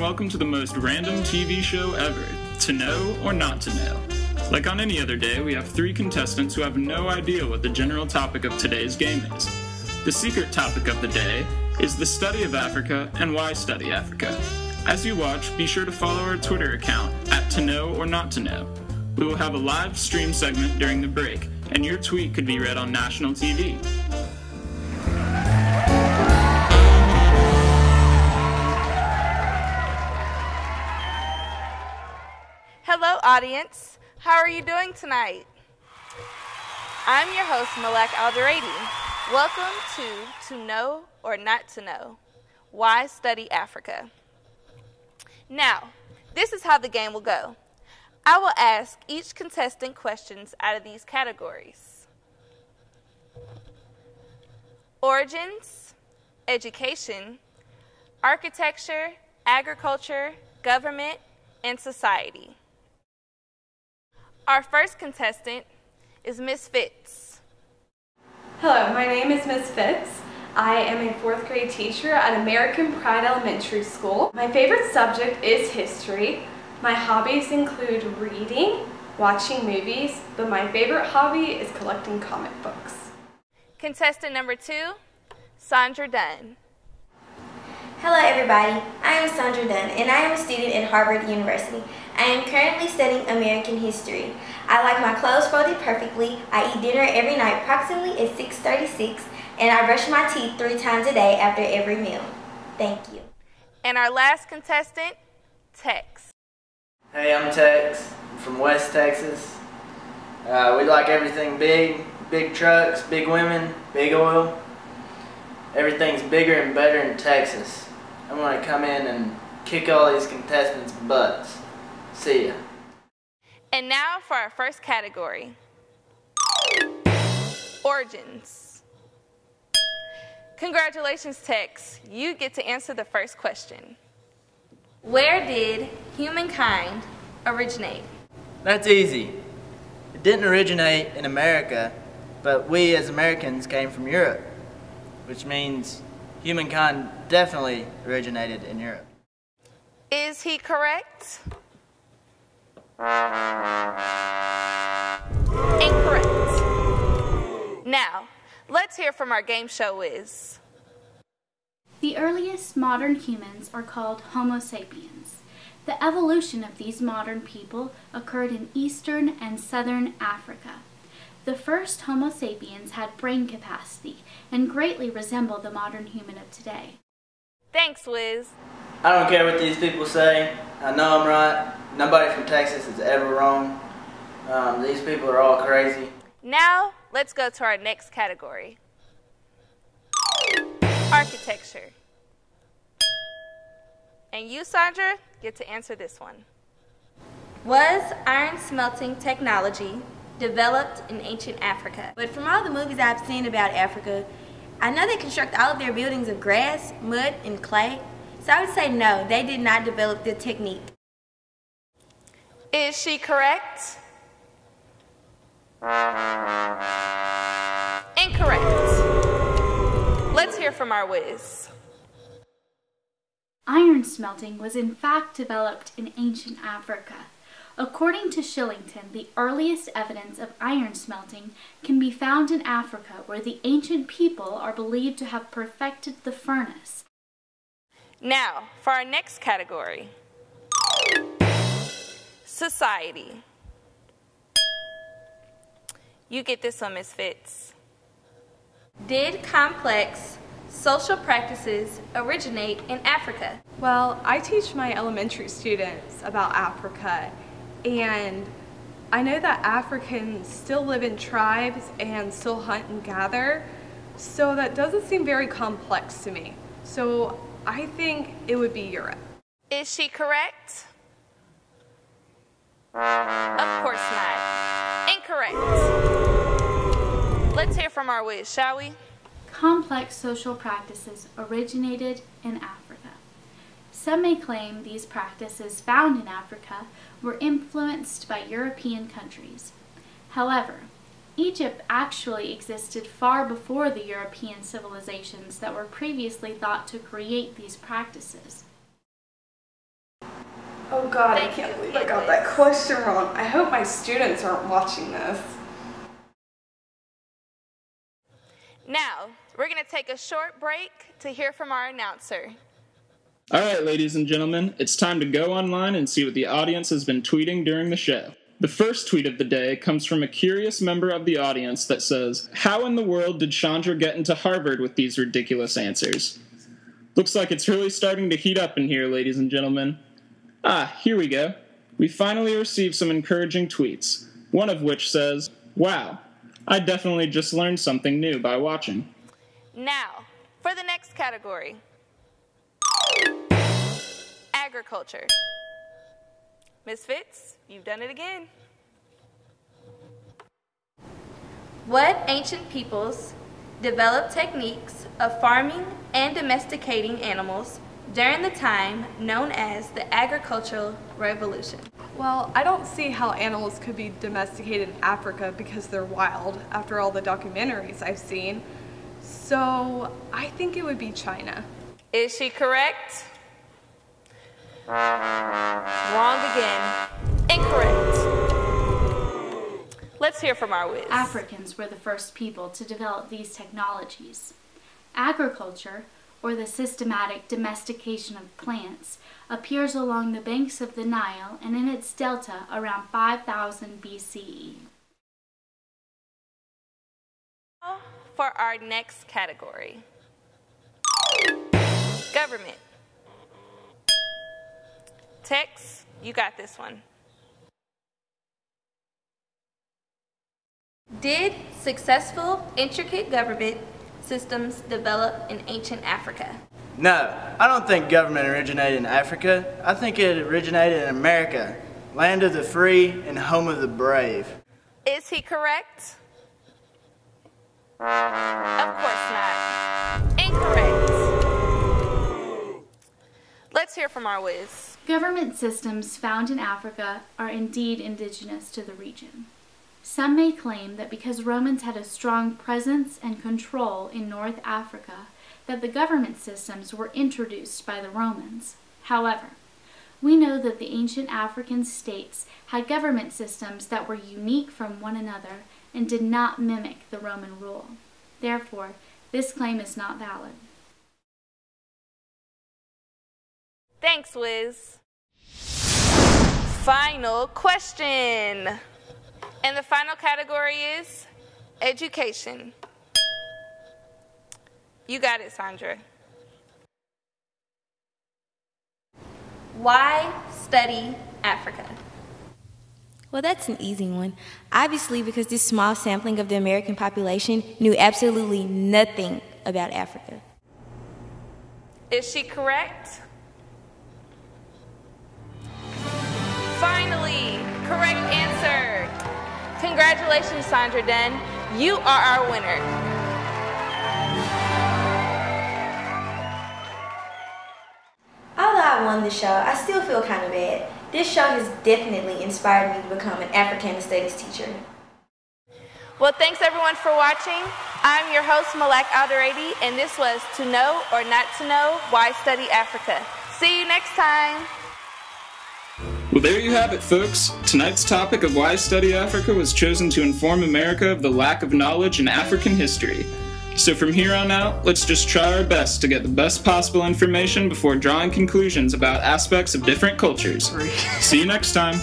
welcome to the most random TV show ever, To Know or Not to Know. Like on any other day, we have 3 contestants who have no idea what the general topic of today's game is. The secret topic of the day is the study of Africa and why study Africa. As you watch, be sure to follow our Twitter account at To Know or Not to Know. We will have a live stream segment during the break, and your tweet could be read on national TV. Hello, audience. How are you doing tonight? I'm your host, Malak Alderady. Welcome to Know or Not to Know, Why Study Africa. Now, this is how the game will go. I will ask each contestant questions out of these categories: origins, education, architecture, agriculture, government, and society. Our first contestant is Miss Fitz. Hello, my name is Miss Fitz. I am a 4th grade teacher at American Pride Elementary School. My favorite subject is history. My hobbies include reading, watching movies, but my favorite hobby is collecting comic books. Contestant number 2, Sandra Dunn. Hello everybody, I am Sandra Dunn and I am a student at Harvard University. I am currently studying American history. I like my clothes folded perfectly, I eat dinner every night approximately at 6:36, and I brush my teeth 3 times a day after every meal. Thank you. And our last contestant, Tex. Hey, I'm Tex. I'm from West Texas. We like everything big, big trucks, big women, big oil. Everything's bigger and better in Texas. I'm going to come in and kick all these contestants' butts. See ya. And now for our first category, origins. Congratulations, Tex. You get to answer the first question. Where did humankind originate? That's easy. It didn't originate in America, but we as Americans came from Europe, which means humankind definitely originated in Europe. Is he correct? Incorrect. Now, let's hear from our game show whiz. The earliest modern humans are called Homo sapiens. The evolution of these modern people occurred in eastern and southern Africa. The first Homo sapiens had brain capacity and greatly resemble the modern human of today. Thanks, Wiz. I don't care what these people say. I know I'm right. Nobody from Texas is ever wrong. These people are all crazy. Now, let's go to our next category. Architecture. And you, Sandra, get to answer this one. Was iron smelting technology developed in ancient Africa? But from all the movies I've seen about Africa, I know they construct all of their buildings of grass, mud, and clay. So I would say no, they did not develop the technique. Is she correct? Incorrect. Let's hear from our whiz. Iron smelting was in fact developed in ancient Africa. According to Shillington, the earliest evidence of iron smelting can be found in Africa, where the ancient people are believed to have perfected the furnace. Now, for our next category. Society. You get this one, Ms. Fitz. Did complex social practices originate in Africa? Well, I teach my elementary students about Africa, and I know that Africans still live in tribes and still hunt and gather, so that doesn't seem very complex to me. So I think it would be Europe. Is she correct? Of course not. Incorrect. Let's hear from our whiz, shall we? Complex social practices originated in Africa. Some may claim these practices found in Africa were influenced by European countries. However, Egypt actually existed far before the European civilizations that were previously thought to create these practices. Oh God, I can't believe I got that question wrong. I hope my students aren't watching this. Now, we're going to take a short break to hear from our announcer. All right, ladies and gentlemen, it's time to go online and see what the audience has been tweeting during the show. The first tweet of the day comes from a curious member of the audience that says, "How in the world did Chandra get into Harvard with these ridiculous answers?" Looks like it's really starting to heat up in here, ladies and gentlemen. Here we go. We finally received some encouraging tweets, one of which says, "Wow, I definitely just learned something new by watching." Now, for the next category. Agriculture. Ms. Fitz, you've done it again. What ancient peoples developed techniques of farming and domesticating animals during the time known as the Agricultural Revolution? Well, I don't see how animals could be domesticated in Africa because they're wild, after all the documentaries I've seen. So I think it would be China. Is she correct? Wrong again. Incorrect. Let's hear from our whiz. Africans were the first people to develop these technologies. Agriculture, or the systematic domestication of plants, appears along the banks of the Nile and in its delta around 5000 BCE. For our next category. Government. Tex, you got this one. Did successful, intricate government systems develop in ancient Africa? No, I don't think government originated in Africa. I think it originated in America, land of the free and home of the brave. Is he correct? Of course not. Incorrect. Let's hear from our whiz. Government systems found in Africa are indeed indigenous to the region. Some may claim that because Romans had a strong presence and control in North Africa, that the government systems were introduced by the Romans. However, we know that the ancient African states had government systems that were unique from one another and did not mimic the Roman rule. Therefore, this claim is not valid. Thanks, Wiz. Final question. And the final category is education. You got it, Sandra. Why study Africa? Well, that's an easy one. Obviously, because this small sampling of the American population knew absolutely nothing about Africa. Is she correct? Finally, correct answer. Congratulations, Sandra Dunn. You are our winner. Although I won the show, I still feel kind of bad. This show has definitely inspired me to become an Africana Studies teacher. Well, thanks everyone for watching. I'm your host, Malak Alderady, and this was To Know or Not to Know, Why Study Africa. See you next time. Well, there you have it, folks. Tonight's topic of Why Study Africa was chosen to inform America of the lack of knowledge in African history. So from here on out, let's just try our best to get the best possible information before drawing conclusions about aspects of different cultures. See you next time.